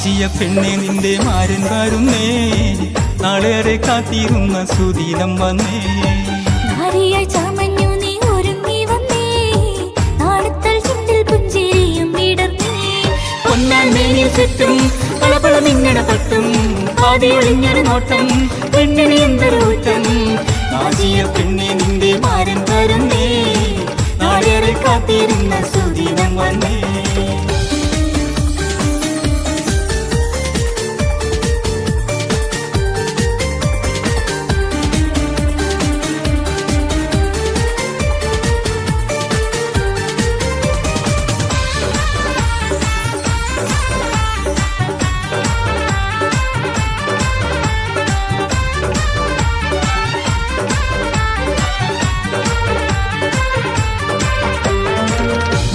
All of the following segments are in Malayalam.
നാജിയ പെണ്ണെ നിന്റെ മാരൻ വരുന്നേ, നാളേറെ കാത്തിരുന്ന സുദിനം വന്നേ. നാരിയായി ചമഞ്ഞു നീ ഒരുങ്ങി വന്നേ, നാളത്തൽ ചുണ്ടിൽ പുഞ്ചിരിയും വിടർന്നേ. പൊന്നാൻ മേനിൽ ചുറ്റും പളപള മിന്നണ പട്ടും, ആദ്യ ഒളിഞ്ഞൊരു നോട്ടം പെണ്ണിന് എന്തൊരു ഊറ്റം. നാജിയ പെണ്ണെ നിന്റെ മാരൻ വരുന്നേ, നാളേറെ കാത്തിരുന്ന സുദിനം വന്നേ.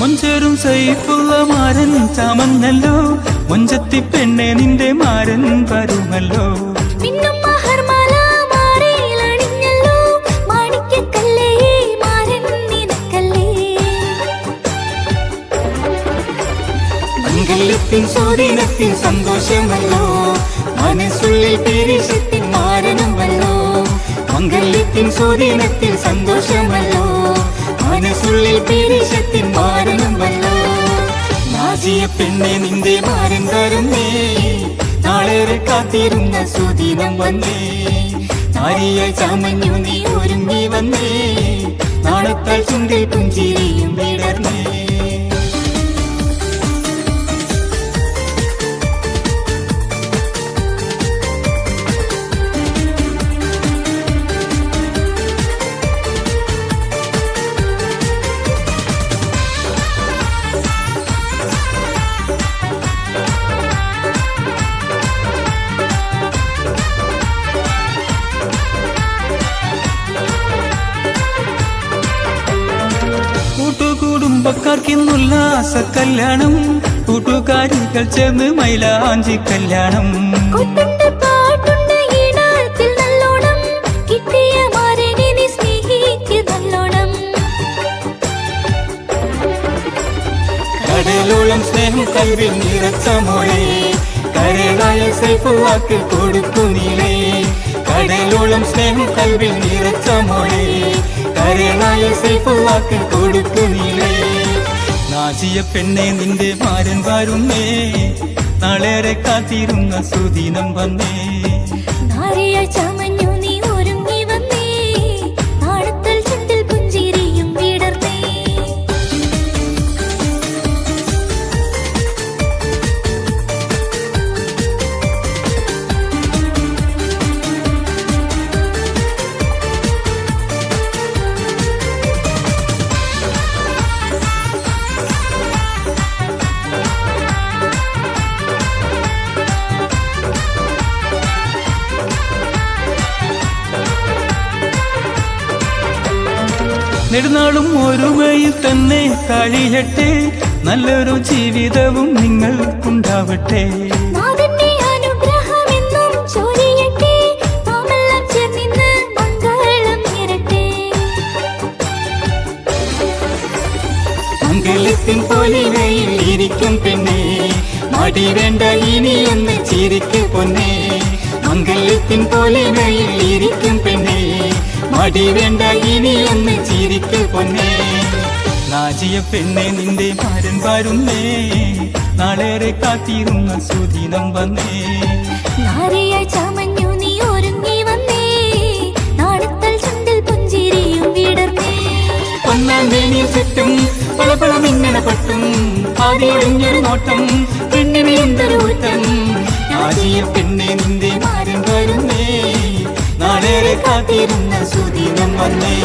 മൊഞ്ചേറും സൈഫുള്ള മാരൻ ചമഞ്ഞല്ലോ, മൊഞ്ചത്തി പെണ്ണെ നിന്റെ മാരൻ വരുമല്ലോ. മിന്നും മഹർമാല മാറിലണിഞ്ഞല്ലോ, മാണിക്യക്കല്ലേ മാരൻ നിനക്കല്ലേ. മംഗല്യത്തിൻ സ്വാധീനത്തിൽ സന്തോഷമല്ലോ, മനസ്സുള്ളിൽ പേരിഷത്തിൻ മാരനുമല്ലോ. മംഗല്യത്തിൻ സ്വാധീനത്തിൽ സന്തോഷമല്ലോ, മനസ്സുള്ളിൽ പേരിഷത്തിൻ മാരനുമല്ലോ. നാജിയ പെണ്ണെ നിന്റെ മാരൻ വരുന്നേ, നാളേറെ കാത്തിരുന്ന സുദിനം വന്നേ. നാരിയായി ചമഞ്ഞു നീ ഒരുങ്ങി വന്നേ, നാളത്താൽ ചുണ്ടിൽ പുഞ്ചിരിയും വിടർന്നേ. കൂട്ടുകുടുംബക്കാർക്കിന്നുല്ലാസ കല്യാണം, കൂട്ടുകാരികൾ ചേർന്ന് മൈലാഞ്ചി കല്യാണം. കൊട്ടുണ്ട് പാട്ടുണ്ട് ഈണത്തിൽ നല്ലോണം, കിട്ടിയ മാരനെ നീ സ്നേഹിക്ക് നല്ലോണം. കടലോളം സ്നേഹം കൽവിൽ നിറച്ച മോളെ, കരളായ സൈഫുള്ളാക്ക് കൊടുക്കുന്നീലേ. കടലോളം സ്നേഹം കൽവിൽ നിറച്ച മോളെ, കരളായ സൈഫുള്ളാക്ക് കൊടുക്കുന്നീലേ. നാജിയ പെണ്ണെ നിന്റെ മാരൻ വരുന്നേ, നാളേറെ കാത്തിരുന്ന സുദിനം വന്നേ. നാരിയായി ചമഞ്ഞു നീ ഒരുങ്ങി വന്നേ, നാളത്തൽ ചുണ്ടിൽ പുഞ്ചിരിയും വിടർന്നേ. നെടുനാളും ഒരുമയിൽ തന്നെ കഴിയട്ടെ, നല്ലൊരു ജീവിതവും നിങ്ങൾക്കുണ്ടാവട്ടെ. നാഥന്റെ അനുഗ്രഹമെന്നും ചൊരിയട്ടെ, നാമെല്ലാം ചേർന്നിന്ന് മംഗളം നേരട്ടെ. മംഗല്യത്തിൻ പൊലിവയിൽ ഇരിക്കും പെണ്ണെ, മടി വേണ്ട ഇനിയൊന്ന് ചിരിക്ക് പൊന്നെ. മംഗല്യത്തിൻ പൊലിവയിൽ ഇരിക്കും പെണ്ണെ, മടി വേണ്ട ഇനിയൊന്ന് ചിരിക്ക് പൊന്നെ. നാജിയ പെണ്ണെ നിന്റെ മാരൻ വരുന്നേ, നാളേറെ കാത്തിരുന്ന സുദിനം വന്നേ. നാരിയായി ചമഞ്ഞു നീ ഒരുങ്ങി വന്നേ, നാളത്തൽ ചുണ്ടിൽ പുഞ്ചിരിയും വിടർന്നേ. പൊന്നാൻ മേനിൽ ചുറ്റും പളപള മിന്നണ പട്ടും, ആദ്യ ഒളിഞ്ഞൊരു നോട്ടം പെണ്ണിന് എന്തൊരു ഊറ്റം. നാജിയ പെണ്ണെ നിന്റെ മാരൻ വരുന്നേ, നാളേറെ കാത്തിരുന്ന സുദിനം വന്നേ.